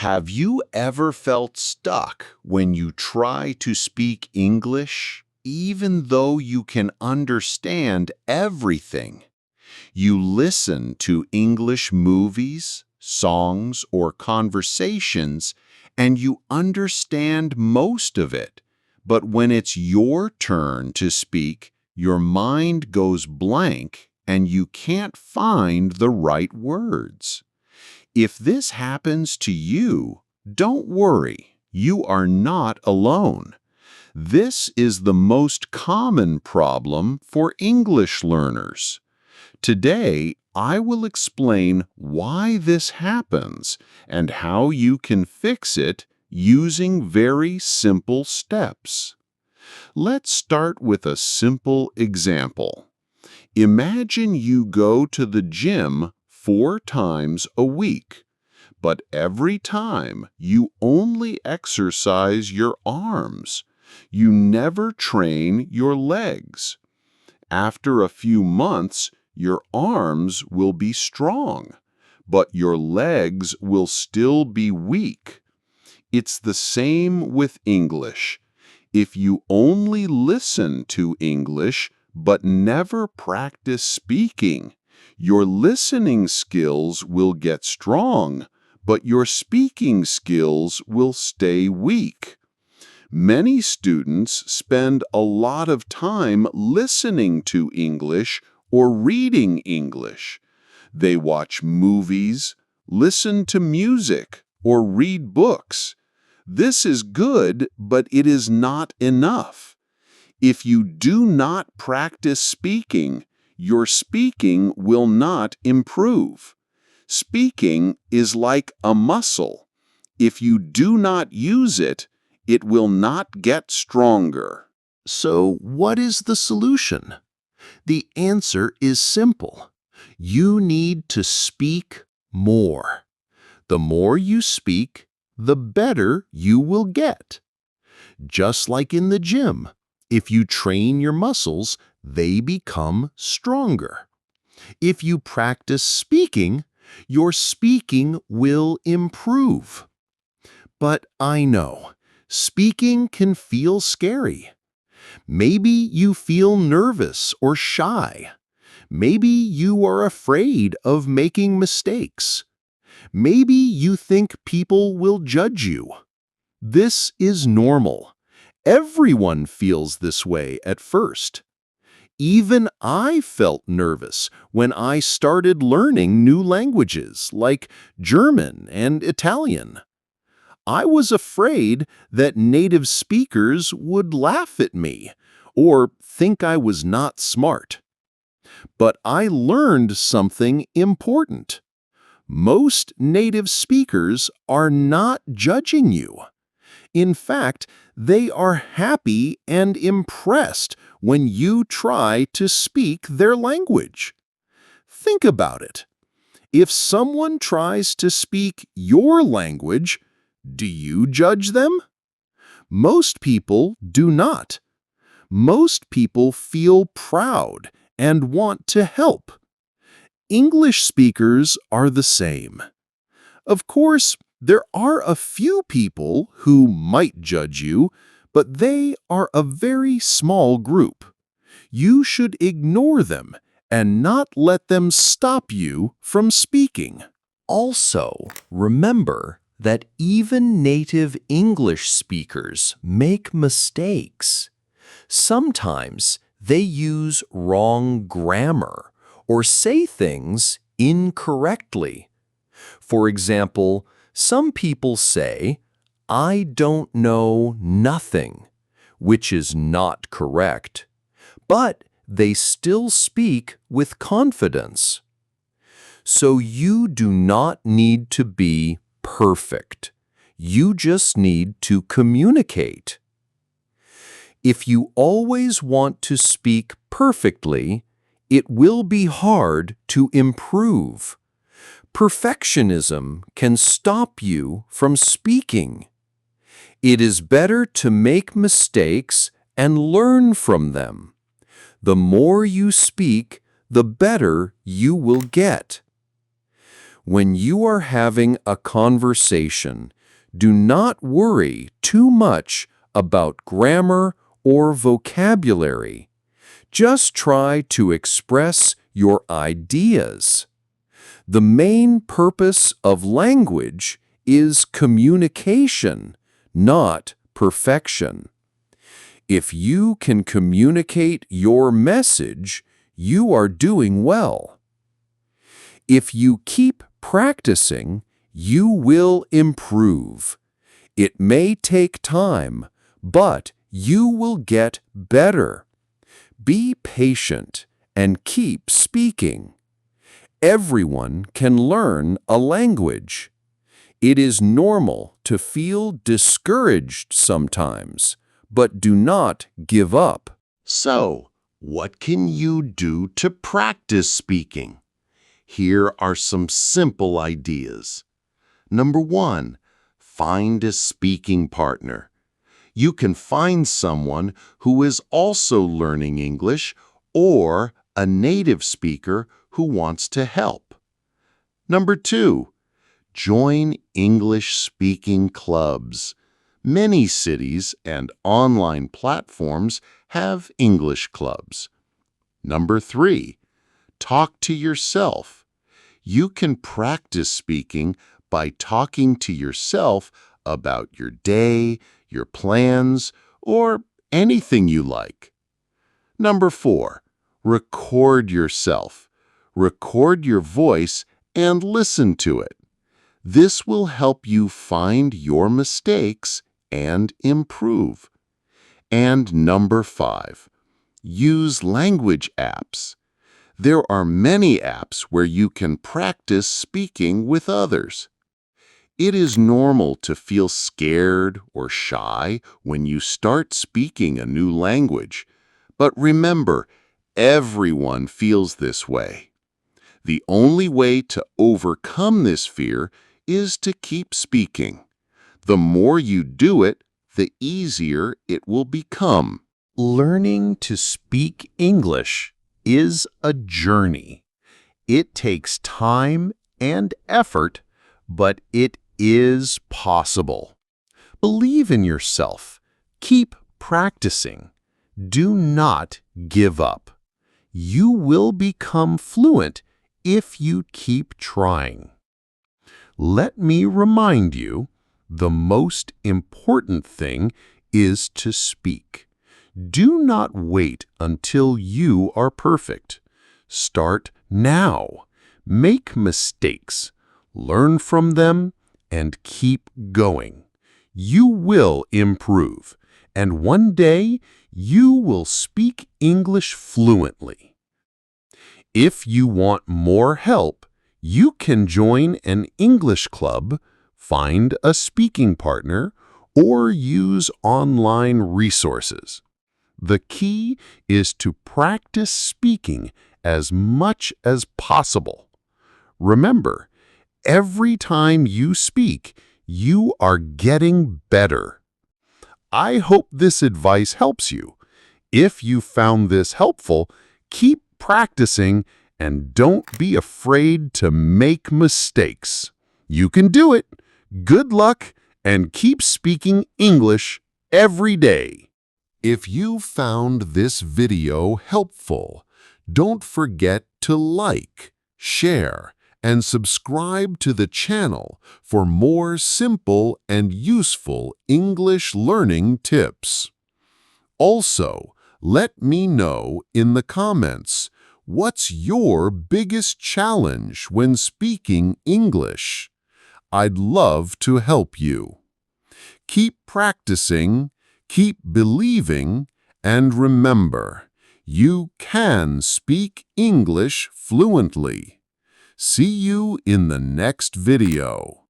Have you ever felt stuck when you try to speak English, even though you can understand everything? You listen to English movies, songs, or conversations, and you understand most of it. But when it's your turn to speak, your mind goes blank and you can't find the right words. If this happens to you, don't worry, you are not alone. This is the most common problem for English learners. Today, I will explain why this happens and how you can fix it using very simple steps. Let's start with a simple example. Imagine you go to the gym 4 times a week, but every time you only exercise your arms. You never train your legs. After a few months, your arms will be strong, but your legs will still be weak. It's the same with English. If you only listen to English but never practice speaking, your listening skills will get strong, but your speaking skills will stay weak. Many students spend a lot of time listening to English or reading English. They watch movies, listen to music, or read books. This is good, but it is not enough. If you do not practice speaking, your speaking will not improve. Speaking is like a muscle. If you do not use it, it will not get stronger. So, what is the solution? The answer is simple. You need to speak more. The more you speak, the better you will get. Just like in the gym, if you train your muscles, they become stronger. If you practice speaking, your speaking will improve. But I know, speaking can feel scary. Maybe you feel nervous or shy. Maybe you are afraid of making mistakes. Maybe you think people will judge you. This is normal. Everyone feels this way at first. Even I felt nervous when I started learning new languages like German and Italian. I was afraid that native speakers would laugh at me or think I was not smart. But I learned something important. Most native speakers are not judging you. In fact, they are happy and impressed when you try to speak their language. Think about it. If someone tries to speak your language, do you judge them? Most people do not. Most people feel proud and want to help. English speakers are the same. Of course, there are a few people who might judge you, but they are a very small group. You should ignore them and not let them stop you from speaking. Also, remember that even native English speakers make mistakes. Sometimes they use wrong grammar or say things incorrectly. For example, some people say, "I don't know nothing," which is not correct, but they still speak with confidence. So you do not need to be perfect. You just need to communicate. If you always want to speak perfectly, it will be hard to improve. Perfectionism can stop you from speaking. It is better to make mistakes and learn from them. The more you speak, the better you will get. When you are having a conversation, do not worry too much about grammar or vocabulary. Just try to express your ideas. The main purpose of language is communication, not perfection. If you can communicate your message, you are doing well. If you keep practicing, you will improve. It may take time, but you will get better. Be patient and keep speaking. Everyone can learn a language. It is normal to feel discouraged sometimes, but do not give up. So, what can you do to practice speaking? Here are some simple ideas. Number 1, find a speaking partner. You can find someone who is also learning English or a native speaker who wants to help. Number 2, join English-speaking clubs. Many cities and online platforms have English clubs. Number 3, talk to yourself. You can practice speaking by talking to yourself about your day, your plans, or anything you like. Number 4, record yourself. Record your voice and listen to it. This will help you find your mistakes and improve. And number 5, use language apps. There are many apps where you can practice speaking with others. It is normal to feel scared or shy when you start speaking a new language. But remember, everyone feels this way. The only way to overcome this fear is to keep speaking. The more you do it, the easier it will become. Learning to speak English is a journey. It takes time and effort, but it is possible. Believe in yourself. Keep practicing. Do not give up. You will become fluent if you keep trying. Let me remind you, the most important thing is to speak. Do not wait until you are perfect. Start now. Make mistakes. Learn from them and keep going. You will improve, and one day you will speak English fluently. If you want more help, you can join an English club, find a speaking partner, or use online resources. The key is to practice speaking as much as possible. Remember, every time you speak, you are getting better. I hope this advice helps you. If you found this helpful, keep practicing and don't be afraid to make mistakes. You can do it. Good luck and keep speaking English every day. If you found this video helpful, don't forget to like, share, and subscribe to the channel for more simple and useful English learning tips. Also, let me know in the comments, what's your biggest challenge when speaking English? I'd love to help you. Keep practicing, keep believing, and remember, you can speak English fluently. See you in the next video.